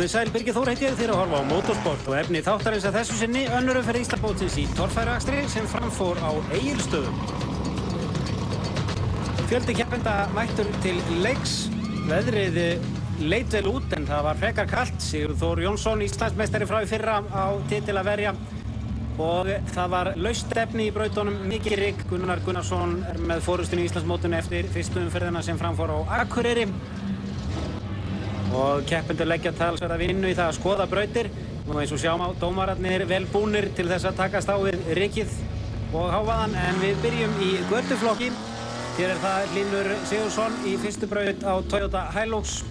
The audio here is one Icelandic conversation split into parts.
Komið sæl, Birgir Þór heiti ég, þér að horfa á Motorsport og efni þáttarins að þessu sinni önnur umferð Íslandsmótsins í torfæruakstri sem framfór á Egilsstöðum. Fjöldi keppenda mættur til leiks, veðrið leit vel út en það var frekar kalt. Sigurður Þór Jónsson, Íslandsmeistari frá í fyrra á titil að verja og það var laust efni í brautunum, mikið rigg. Gunnar Gunnarsson er með forystinu í Íslandsmótinu eftir fyrstu umferðina sem framfór á Akureyri. Og keppendur leggja talsverða vinnu í það að skoða brautir og eins og sjáum á dómararnir vel búnir til þess að takast á við rykið og hávaðan, en við byrjum í götuflokki. Hér er það Hlynur Sigurðsson í fyrstu braut á Toyota Hilux.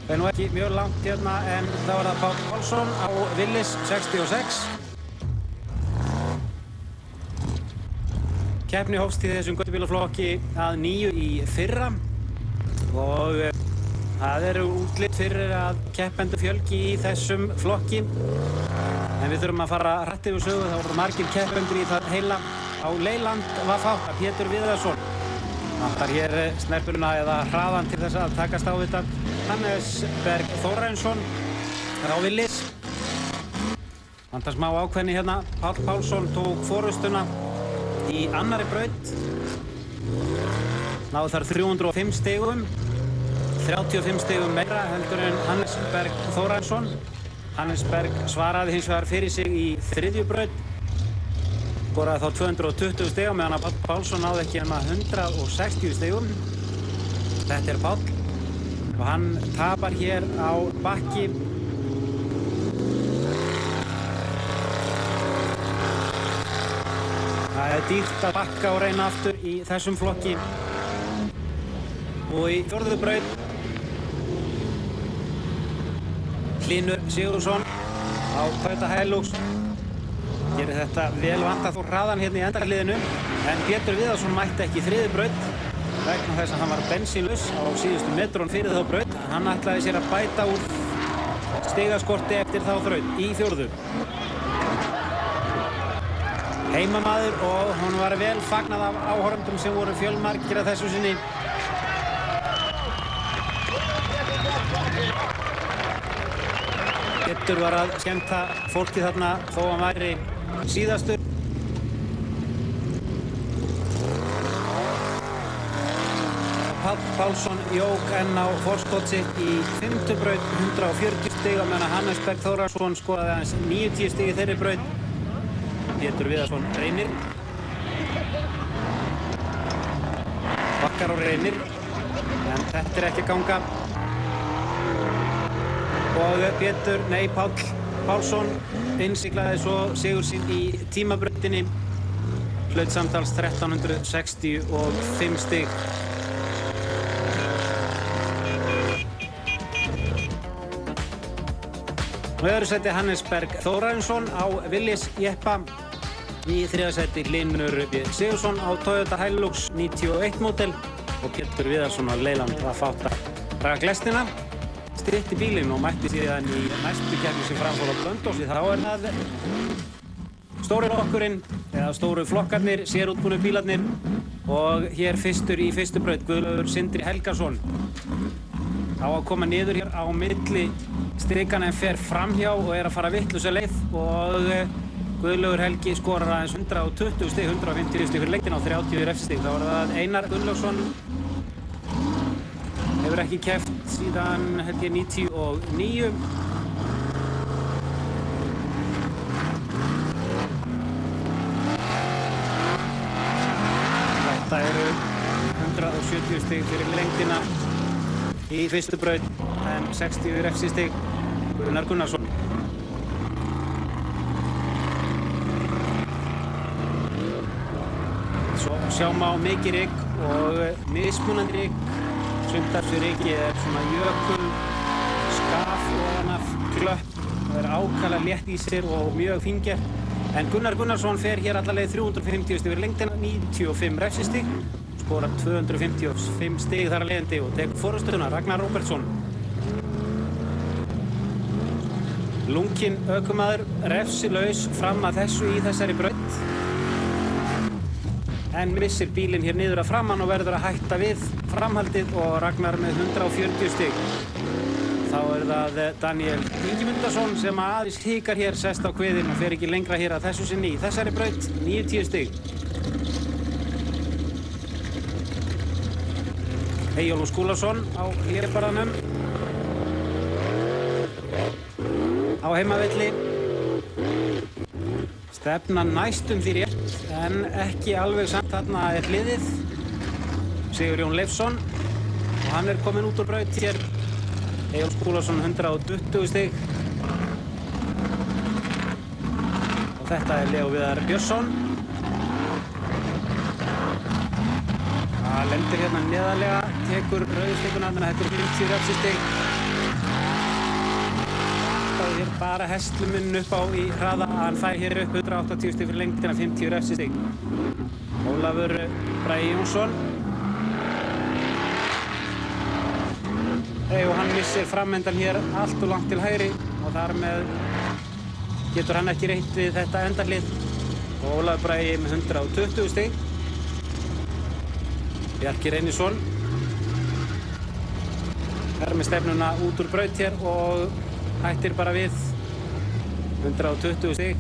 Það er nú ekki mjög langt hérna en þá er það Páll Pálsson á Willys 66. Keppni hófst í þessum götubílaflokki að nýju í fyrra og það eru útlit fyrir að keppendur fjölgi í þessum flokki. En við þurfum að fara hratt yfir sögu, það voru margir keppendur í það heila. Á Leyland var fátt að Pétur Viðarsson. Vantar hér snerpurina eða hraðan til þess að takast á þetta. Hannes Berg Þórarinsson er á Willys. Vantar smá ákveðni hérna. Páll Pálsson tók forystuna í annari braut. Náðu þar 305 stigum. 35 stigum meira heldur en Hannes Berg Þórarinsson. Hannes Berg svaraði hins vegar fyrir sig í þriðju braut. Skoraði þá 220 stigum meðan að Páll Pálsson náði ekki nema 160 stigum. Þetta er Páll og hann tapar hér á bakki. Það er dýrt að bakka og reyna aftur í þessum flokki. Og í fjórðu braut Hlynur Sigurðsson á Toyota Hilux gerir þetta vel vantað úr hraðan hérna í endarhliðinu, en Pétur Viðarsson mætti ekki í þriðju braut vegna þess að hann var bensínlaus á síðustu metrón fyrir þá braut. Hann ætlaði sér að bæta úr stigaskorti eftir þá þraut í fjórðu. Heimamaður og hún var vel fagnað af áhorfendum sem voru fjölmargir að þessu sinni. Pétur var að skemmta fólki þarna þó hann væri síðastur. Páll Pálsson jók enn á forskot sitt í fimmtu braut 140 stiga meðan Hannes Berg Þórarinsson skoraði aðeins 90 stig í þeirri braut. Pétur Viðarsson reynir. Bakkar og reynir. En þetta er ekki að ganga. Og Páll Pálsson innsiglaði svo sigur sín í tímabrautinni. Hlaut samtals 1365 stig. Og í öðru sæti Hannes Berg Þórarinsson á Willys jeppa. Í þriðja sæti Hlynur Sigurðsson á Toyota Hilux 91 módel og Pétur Viðarsson á Leyland að fáta draga lestina. Stytti bílinn og mætti síðan í næstu keppni sem framfór á Blönduósi. Þá er það stóri flokkurinn, eða stóru flokkarnir, sérútbúnu bílarnir og hér fyrstur í fyrstu braut Guðlaugur Sindri Helgason. Á að koma niður hér á milli strikana en fer framhjá og er að fara vitlausa leið og Guðlaugur Helgi skorar aðeins 120 stig, 150 stig fyrir leiktina og 30 refstig. Þá er það Einar Gunnlaugsson. Hefur ekki keppt síðan held ég 99. Þetta eru 170 stig fyrir lengdina í fyrstu braut en 60 refsistig. Gunnar Gunnarsson. Svo sjáum á mikið rykk og mismunandi rykk. Sumt af þessu rykki er svona jökul, skaf og annaf klöpp. Það er ákaflega létt í sér og mjög fíngert. En Gunnar Gunnarsson fer hér alla leið 350 stig fyrir lengdina, 95 refsistig. Skorar 255 stig þar að leiðandi og tekur forystuna Ragnar Róbertsson. Lunginn ökumaður refsilaus fram að þessu í þessari braut. En missir bílinn hér niður að framan og verður að hætta við framhaldið og Ragnar með 140 stig. þá það Daniel Ingimundarson sem aðeins hikar hér, sest á kviðinn og fer ekki lengra hér að þessu sinni í þessari braut, 9-10 stig. Eyjólfur Skúlason á Hlébarðanum á heimavelli. Stefnan næstum því rétt en ekki alveg samt. Þarna hliðið Sigurjón Leifsson og hann kominn út úr braut hér. Eyjólfur Skúlason 120 stig og þetta Leó Viðar Björnsson. Það lendir hérna neðarlega, tekur rauðstíkuna, þannig að þetta 50 refsistig. Það hér bara hestluminn upp á í hraða, hann fær hér upp 180 stig fyrir lengdina, 50 refsistig. Ólafur Bragi Jónsson. Og hann missir framendan hér allt og langt til hægri og þar með getur hann ekki reitt við þetta endahlið. Og Ólafur Bragi með 120 stig. Bjarki Reynisson með stefnuna út úr braut hér og hættir bara við 120 stig.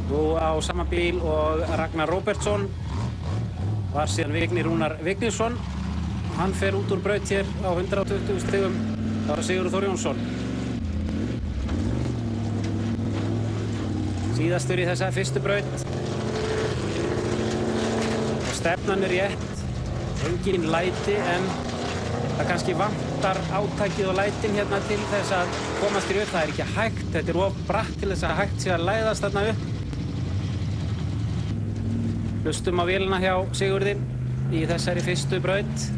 Nú á sama bíl og Ragnar Róbertsson var síðan Vignir Rúnar Vignisson. Hann fer út úr braut hér á 120 stigum. Það Sigurður Þór Jónsson. Síðastur í þessa fyrstu braut. Og stefnan rétt. Engin læti en það kannski vantar átakið og lætin hérna til þess að komast upp. Það ekki hægt. Þetta of bratt til þess að hægt sé að læðast þarna upp. Hlustum á vélina hjá Sigurði í þessari fyrstu braut.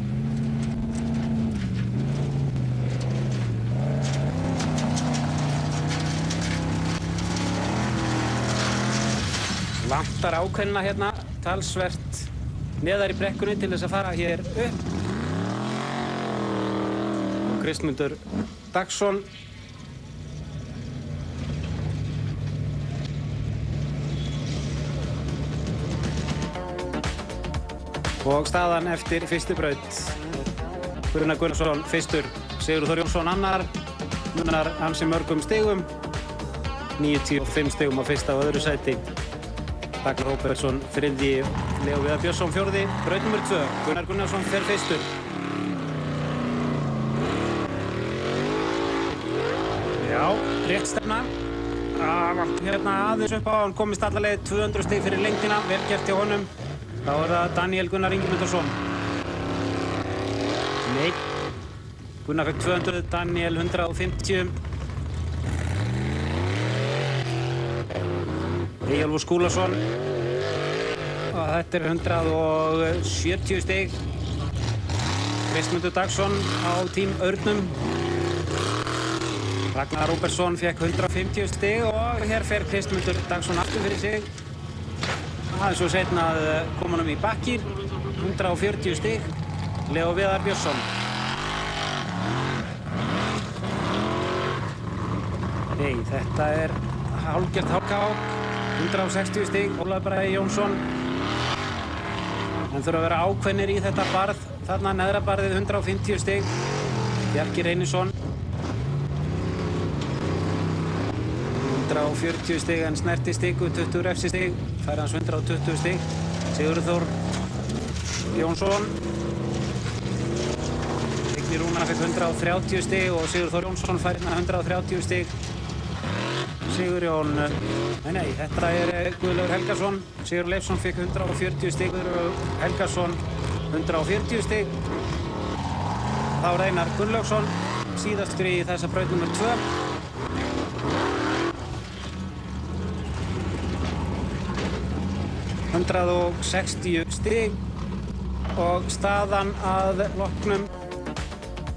Vantar ákveðna hérna, talsvert neðar í brekkunni til þess að fara hér upp. Og Kristmundur Dagsson og staðan eftir fyrstu braut. Gunnar Gunnarsson fyrstur, Sigurður Þór Jónsson annar, munar ansi mörgum stigum, 95 stigum á fyrsta og öðru sæti. Ragnar Róbertsson þriðji, Leó Viðar Björnsson fjórði, braut nr. 2, Gunnar Gunnarsson fer fyrstur. Já, rétt stefna. Hérna aðeins upp á, hann komist alla leið 200 stig fyrir lengdina, vel gert hjá honum. Þá það Daniel Gunnar Ingimundarson. Nei, Gunnar fekk 200, Daniel 150. Eyjólfur Skúlason og þetta 170 stig. Kristmundur Dagsson á tím Örnum. Ragnar Róbertsson fekk 150 stig og hér fer Kristmundur Dagsson aftur fyrir sig. Aðeins svo seinna að koma honum í bakki, 140 stig. Leó Viðar Björnsson. Nei, þetta hálfgert hálka-hálk. 160 stig, Ólafur Bragi Jónsson. Hann þurfa að vera ákveðnir í þetta barð. Þarna neðra barðið 150 stig. Bjarki Reynisson. 140 stig en snerti stigu, 20 refsistig. Fær hans 120 stig. Sigurður Þór Jónsson. Vignir Rúnar fekk 130 stig og Sigurður Þór Jónsson fær 130 stig. Sigurjón, nei, þetta Guðlaugur Helgason. Sigurður Leifsson fekk 140 stig, Guðlaugur Helgason 140 stig. Þá Einar Gunnlaugsson, síðastur í þessa braut nr. 2. ...160 stig og staðan að loknum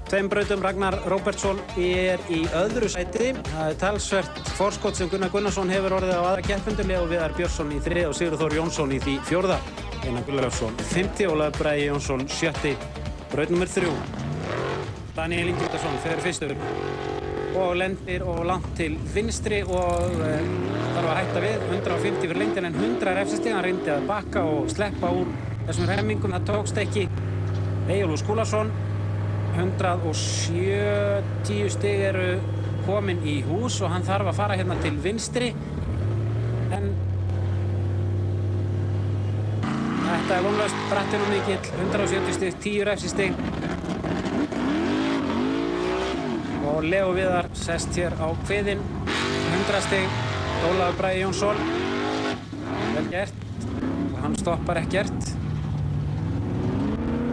tveim brautum. Ragnar Róbertsson í öðru sæti. Það talsvert forskot sem Gunnar Gunnarsson hefur orðið á aðra keppendur. Leó Viðar Björnsson í þriðja og Sigurður Þór Jónsson í því fjórða. Einar Gunnlaugsson 50, Ólafur Bragi Jónsson 7. Braut nr. 3. Daniel Ingimundarson fer fyrstur og lendir og langt til vinstri og þarf að hætta við. 150 fyrir lengdina en 100 refsistig. Hann reyndi að bakka og sleppa úr þessum hremmingum. Það tókst ekki. Eyjólfur Skúlason 170 stig eru komin í hús og hann þarf að fara hérna til vinstri. En þetta er vonlaust, brattinn og mikill, 170 stig, 10 refsistig. Og Leó Viðar sest hér á kviðinn, 100 stig. Ólafur Bragi Jónsson, vel gert. Og hann stoppar ekkert.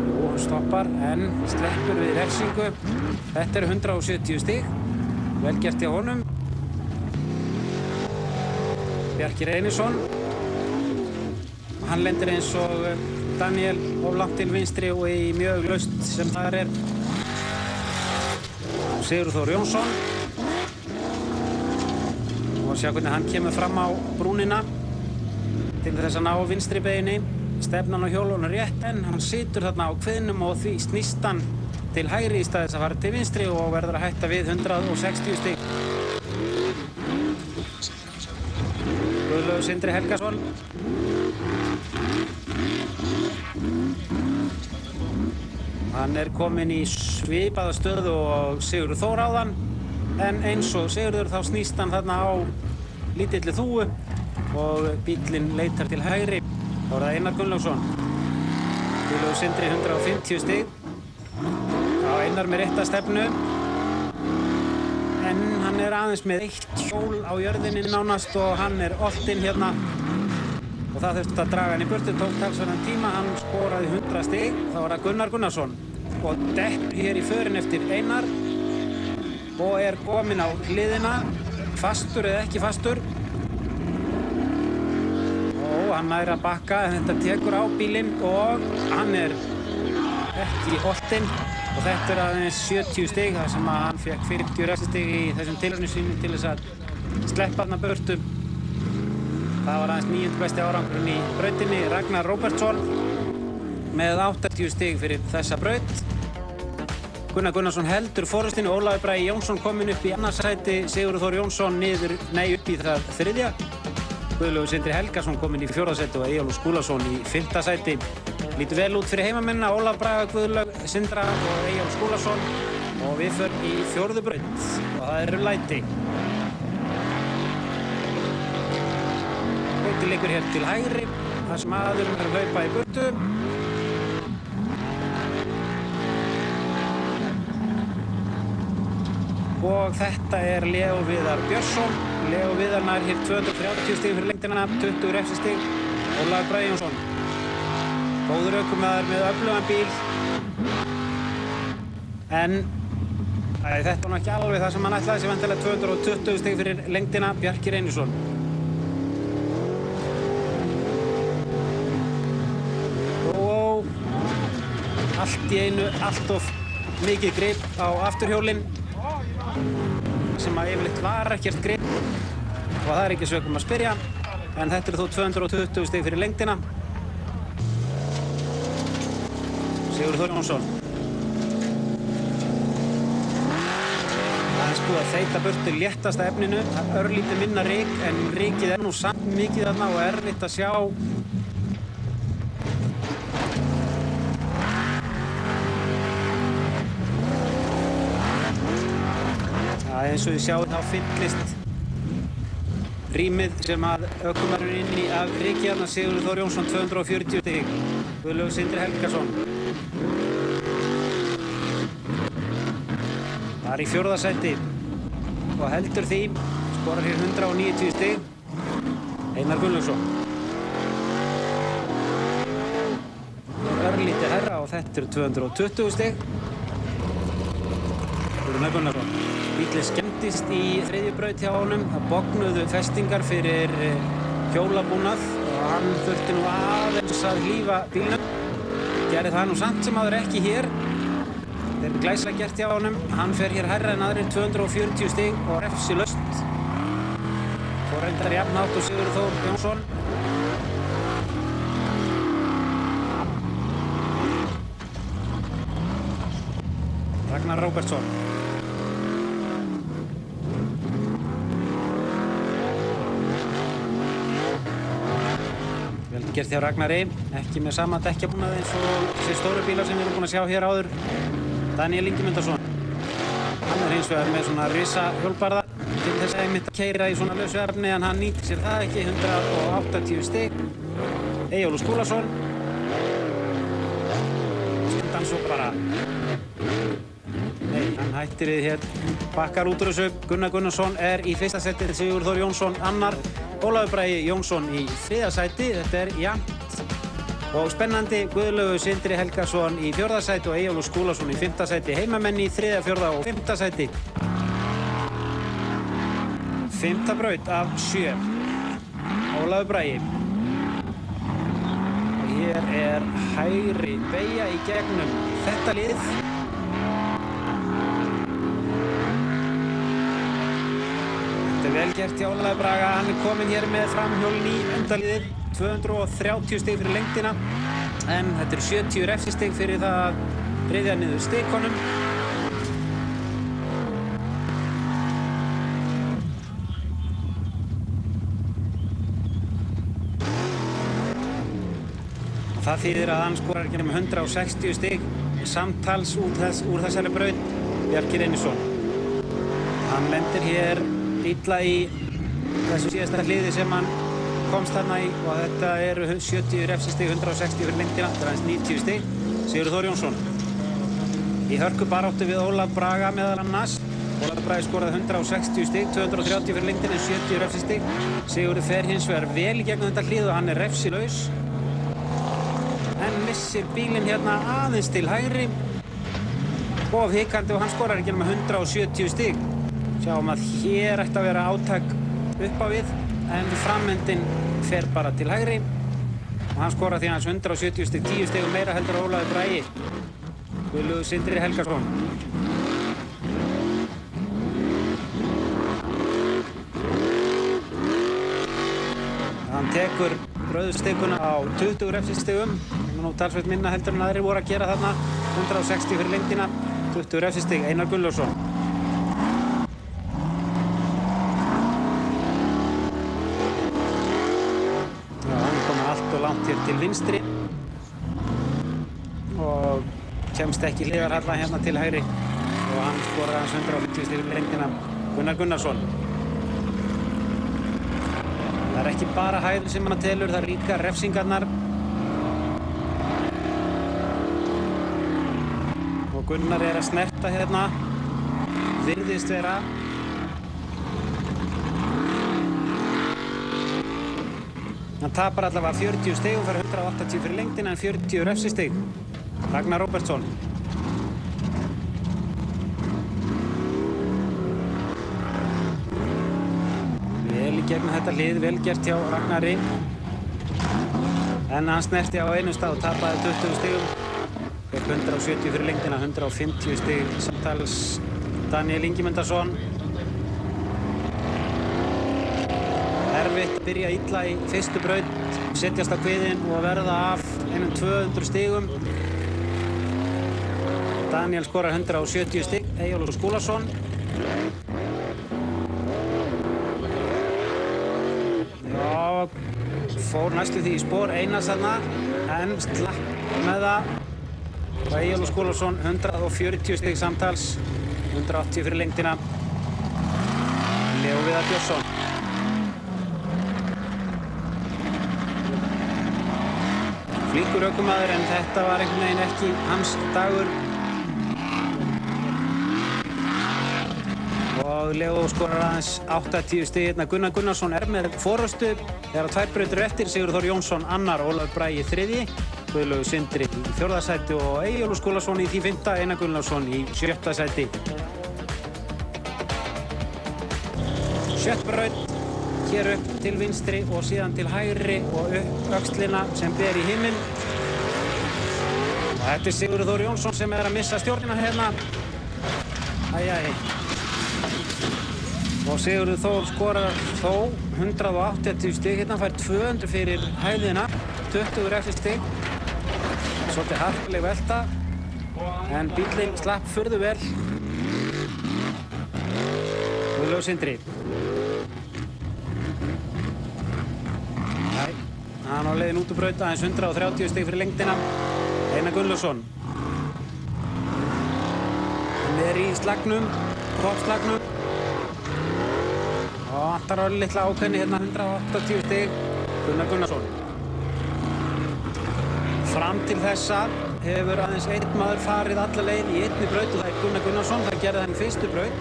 Jú, hann stoppar, en sleppur við refsingu. Þetta eru 170 stig, vel gert hjá honum. Bjarki Reynisson. Hann lendir eins og Daniel of langt til vinstri og í mjög laust sem þar er. Sigurður Þór Jónsson. Og sjá hvernig hann kemur fram á brúnina til þess að ná vinstri beginni. Stefnan á hjólunum rétt, en hann situr þarna á kviðnum og því snýst hann til hægri í stað þess að fara til vinstri og verður að hætta við 160 stig. Guðlaugur Sindri Helgason. Hann er kominn í svipaða stöðu og Sigurður Þór áðan, en eins og Sigurður þá snýst hann þarna á lítilli þúfu og bíllinn leitar til hægri. Þá er það Einar Gunnlaugsson. Guðlaugur Sindri 150 stig. Já, Einar með rétta stefnu. En hann er aðeins með eitt hjól á jörðinni nánast og hann er oltinn hérna. Og það þurfti að draga hann í burtu, tók talsverðan tíma, hann skoraði 100 stig. Þá var það Gunnar Gunnarsson og dettur hér í förin eftir Einar og er kominn á hliðina, fastur eða ekki fastur. Og hann nær að bakka, en þetta tekur á bílinn og hann er ekki oltinn. Og þetta er aðeins 70 stig, þar sem að hann fékk 40 refsistig í þessum tilraunum sínum til þess að sleppa þarna burtu. Það var aðeins 9. besti árangurinn í brautinni. Ragnar Róbertsson með 80 stig fyrir þessa braut. Gunnar Gunnarsson heldur forystunni. Ólafur Bragi Jónsson kominn upp í annars sæti. Sigurður Þór Jónsson upp í það þriðja. Guðlaugur Sindri Helgason kominn í fjórða sæti og Eyjólfur Skúlason í 5. sæti. Lítur vel út fyrir heimamennina. Ólafur Bragi, Guðlaug Sindra og Eyjólfur Skúlason. Og við förum í 4. braut og það eru læti. Brautin liggur hér til hægri, þar sem aðurinn er að hlaupa í burtu. Og þetta er Leó Viðar Björnsson. Leó Viðar nær hér 230 stig fyrir lengdina, 20 refsistig. Ólafur Bragi Jónsson. Góður ökumaður með öflugan bíl. En þetta var nú ekki alveg það sem hann ætlaði sér, væntanlega 220 stig fyrir lengdina. Bjarki Reynisson. Og allt í einu, allt of mikið grip á afturhjólinn, sem að yfirleitt var ekkert grip, og það er ekki sökum að spyrja, en þetta er þó 220 stig fyrir lengdina. Sigurður Þór Jónsson. Það er búið að þeyta burtu léttasta efninu, það er örlítið minna ryk, en rykið er nú samt mikið þarna og erfitt að sjá. Eins og þið sjáum þá fyllist rýmið sem að ökumaðurinn inn í af ryki hérna. Sigurður Þór Jónsson 240 stig. Guðlaugur Sindri Helgason. Það er í 4. sæti og heldur því, skorar hér 190 stig. Einar Gunnlaugsson. Örlítið hærra og þetta eru 220 stig. Gunnar Gunnarsson. Bíllinn skemmdist í 3. braut hjá honum. Það bognuðu festingar fyrir hjólabúnað og hann þurfti nú aðeins að hlífa bílnum. Gerði það nú samt sem áður ekki hér. Þetta er glæsilega gert hjá honum. Hann fer hér hærra en aðrir, 240 stig og refsilaust. Fór reyndar jafnhátt og Sigurður Þór Jónsson. Ragnar Róbertsson. Gert hjá Ragnari, ekki með sama dekkjabúnað eins og þessi stóru bílar sem við erum búin að sjá hér áður. Daníel Ingimundarson. Hann hins vegar með svona risa hjólbarða til þess einmitt að keyra í svona lausu efni en hann nýtir sér það ekki, 180 stig. Eyjólfur Skúlason. Stundan svo bara. Nei, hann hættir við hér. Bakkar út úr þessu. Gunnar Gunnarsson er í fyrsta sæti, Sigurður Þór Jónsson annar. Ólafur Bragi Jónsson í þriðja sæti. Þetta jafnt og spennandi. Guðlaugur Sindri Helgason í fjórða sæti og Eyjólfur Skúlason í fimmta sæti. Heimamenn í þriðja, fjórða og fimmta sæti. Fimmta braut af 7. Ólafur Bragi. Og hér hægri beygja í gegnum þetta lið. Þetta vel gert hjá Ólafur Braga. Hann kominn hér með framhjólinn í endaliðið. 230 stig fyrir lengdina. En þetta 70 refsistig fyrir það að ryðja niður stikunum. Það þýðir að hann skorar ekki nema 160 stig samtals úr þessari braut, Bjarki Reynisson. Hann lendir hér illa í þessu síðasta hliði sem hann komst þarna í og þetta eru 70 refsistig, 160 fyrir lengdina, þetta aðeins 90 stig. Sigurður Þór Jónsson. Í hörku baráttu við Ólaf Braga meðal annars. Ólafur Bragi skoraði 160 stig, 230 fyrir lengdina, 70 refsistig. Sigurður fer hins vegar vel í gegnum þetta hlið og hann refsilaus. En missir bílinn hérna aðeins til hægri. Of hikandi og hann skorar ekki nema 170 stig. Sjáum að hér ætti að vera átak upp á við. En framendinn fer bara til hægri og hann skorar því hans 170 stig, 10 stigum meira heldur Ólafur Bragi. Guðlaugur Sindri Helgason. Hann tekur rauðstikuna á 20 refsistigum. Nú talsveit minna heldur en aðrir voru að gera þarna. 160 fyrir lengdina, 20 refsistig, Einar Gunnlaugsson. Langt hér til vinstri og kemst ekki hliðarhalla hérna til hægri og hann skorar hans 150 stig fyrir lengdina, Gunnar Gunnarsson. Það ekki bara hæðin sem hann telur, það líka refsingarnar. Og Gunnar að snerta hérna, virðist vera. Hann tapar allavega 40 stigum, fyrir 180 fyrir lengdina en 40 refsistig. Ragnar Róbertsson. Vel í gegnum þetta hlið, vel gert hjá Ragnari. En hann snerti á einum stað og tapaði 20 stigum. Fyrir 170 fyrir lengdina, 150 stig samtals. Daníel Ingimundarson. Erfitt að byrja illa í fyrstu braut, setjast á kviðinn og verða af einum 200 stigum. Daniel skorar 170 stig, Eyjólfur Skúlason. Já, fór næstu því í spór Einars þarna, en slapp með það. Og Eyjólfur Skúlason 140 stig samtals, 180 fyrir lengdina. Leó Viðar Björnsson. Flíkur ökumaður en þetta var einhvern veginn ekki hans dagur. Og Leó skorar aðeins 80 stig hérna. Gunnar Gunnarsson með forystu. Þegar 2 brautir eftir, Sigurður Þór Jónsson annar, Ólafur Bragi í þriðji. Guðlaugur Sindri í fjórða sæti og Eyjólfur Skúlason í því 5. Einar Gunnlaugsson í 7. sæti. 7. braut. Hér upp til vinstri og síðan til hægri og upp öxlina sem ber í himinn. Og þetta Sigurður Þór Jónsson sem að missa stjórnina hérna. Æjæj. Og Sigurður Þór skorar þó 180 stig hérna, fær 200 fyrir hæðina, 20 refsistig. Svolítið harkaleg velta, en bíllinn slapp furðu vel. Guðlaugur Sindri. Hann á leiðin út úr braut, aðeins 130 stig fyrir lengdina. Einar Gunnlaugsson. Hann er í slagnum, toppslagnum. Og vantar á litla ákveðni hérna 180 stig, Gunnar Gunnarsson. Fram til þessa hefur aðeins einn maður farið alla leið í einni braut og það er Gunnar Gunnarsson. Það gerði hann í fyrstu braut.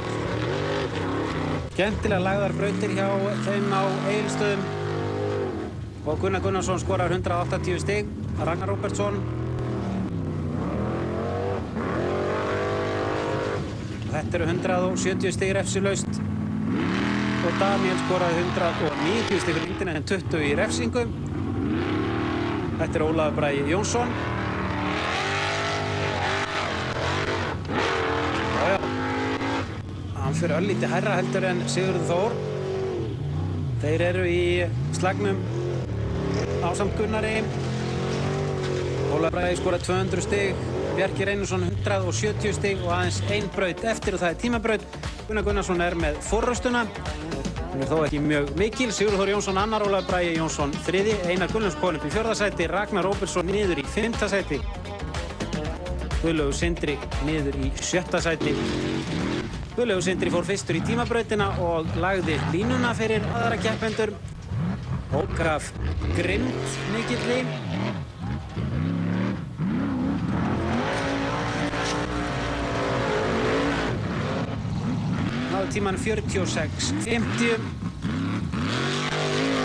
Skemmtilega lagðar brautir hjá þeim á Egilsstöðum. Og Gunnar Gunnarsson skorar 180 stig. Ragnar Róbertsson. Þetta eru 170 stig refsilaust. Og Daniel skoraði 190 stig fyrir vítin en 20 í refsingu. Þetta er Ólafur Bragi Jónsson. Já. Hann fyrir örlítið hærra heldur en Sigurður Þór. Þeir eru í slagnum ásamt Gunnari. Ólafur Bragi skoraði 200 stig. Bjarki Reynisson 170 stig og aðeins ein braut eftir og það er tímabraut. Gunnar Gunnarsson er með forröstuna. Hún er þó ekki mjög mikil. Sigurður Þór Jónsson annar, Ólafur Bragi Jónsson þriði. Einar Gunnlaugs kominn upp í 4. sæti. Ragnar Róbertsson niður í 5. sæti. Guðlaugur Sindri niður í 7. sæti. Guðlaugur Sindri fór fyrstur í tímabrautina og lagði línuna fyrir aðra keppendur. Ók af grimmd mikilli. Tíman 46:50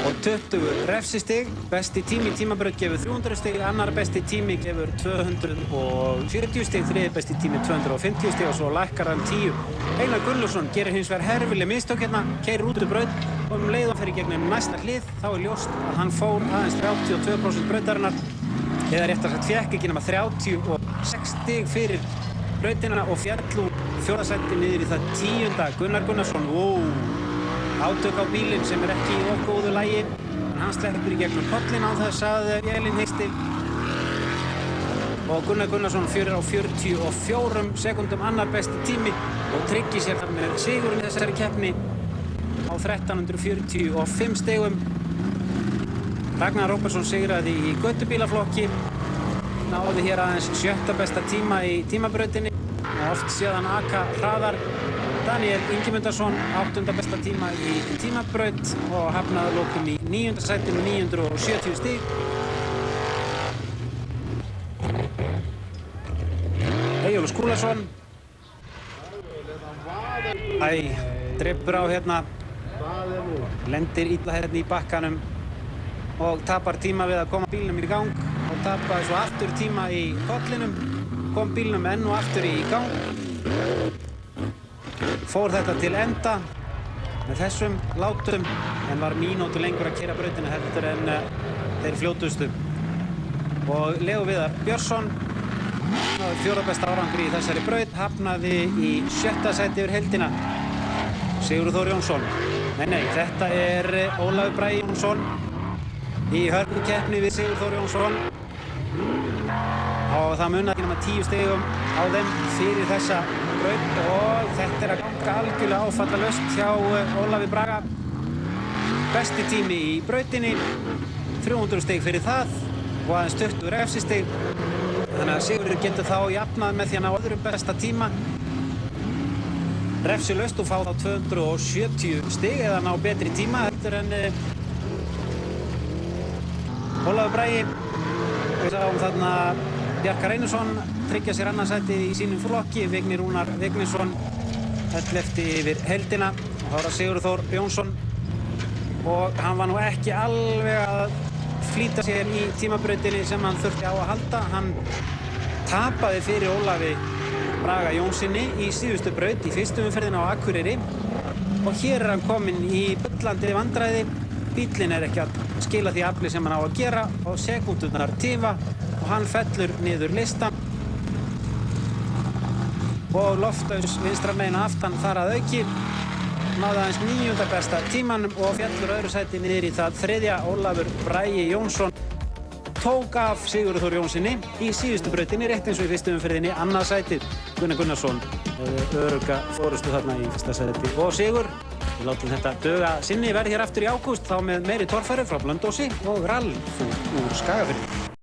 og 20 refsistig. Besti tími í tímabraut gefur 300 stig, annar besti tími gefur 240 stig, þriði besti tími 250 stig og svo lækkar hann 10. Einar Gunnlaugsson gerir hins vegar herfileg mistök hérna, keyrir út úr braut og leið hann fyrir gegnum næsta hlið. Þá er ljóst að hann fór aðeins 32% brautarinnar, eða réttar sagt fékk ekki nema 36 stig fyrir brautina og féll úr 4. sæti niður í það 10. Gunnar Gunnarsson, átök á bílinn sem er ekki í of góðu lagi. Hann sleppur í gegnum pollinn án þess að vélinn heisti. Og Gunnar Gunnarsson fyrir á 44 sekúndum annar besti tími og tryggir sér þar með sigurinn í þessari keppni á 1345 stigum. Ragnar Róbertsson sigraði í göttubílaflokki. Náði hér aðeins 7. besta tíma í tímabrautinni. Oft séðan aka hraðar. Daniel Ingimundarson 8. besta tíma í tímabraut og hafnaði að lokum í 9. sæti með 970 stig. Eyjólfur Skúlason. Dreipur á hérna. Lendir illa hérna í bakkanum og tapar tíma við að koma bílnum í gang og tapaði svo aftur tíma í kollinum. Kom bílnum enn og aftur í gang. Fór þetta til enda með þessum látum en var mínútu lengur að keyra brautina heldur en þeir fljótustu. Og Leó Viðar Björnsson náði 4. besta árangri í þessari braut, hafnaði í 7. sæti yfir heildina. Sigurður Þór Jónsson. Nei, þetta er Ólafur Bragi Jónsson í hörkukeppni við Sigurður Þór Jónsson. Og það munaði ekki nema 10 stigum á þeim fyrir þessa braut og þetta er að ganga algjörlega áfallalaust hjá Ólafi Braga. Besti tími í brautinni, 300 stig fyrir það og aðeins 20 refsistig. Þannig að Sigurður getur þá jafnað með því að ná öðrum besta tíma. Refsilaust og fá þá 270 stig eða ná betri tíma heldur en Ólafur Bragi. Við sáum þarna Bjarka Reynisson tryggja sér annarsætið í sínum flokki. Vignir Rúnar Vignisson 11. yfir heildina og þá er það Sigurður Þór Jónsson og hann var nú ekki alveg að flýta sér í tímabrautinni sem hann þurfti á að halda. Hann tapaði fyrir Ólafi Braga Jónssoni í síðustu braut í fyrstu umferðinni á Akureyri og hér er hann kominn í bullandi vandræði. Bíllinn er ekki að skila því afli sem hann á að gera og sekúndurnar tifa og hann fellur niður listan. Og Loftaus vinstra megin aftan þar að auki. Náði aðeins 9. besta tímanum og fellur öðru sæti niður í það 3. Ólafur Bragi Jónsson tók af Sigurður Þór Jónssoni í síðustu brautinni rétt eins og í fyrstu umferðinni annað sætið. Gunnar Gunnarsson örugga forystu þarna í fyrsta sæti og sigur. Við látum þetta duga sinni, verð hér aftur í ágúst þá með meiri torfæru frá Blönduósi og rall úr Skagafirði.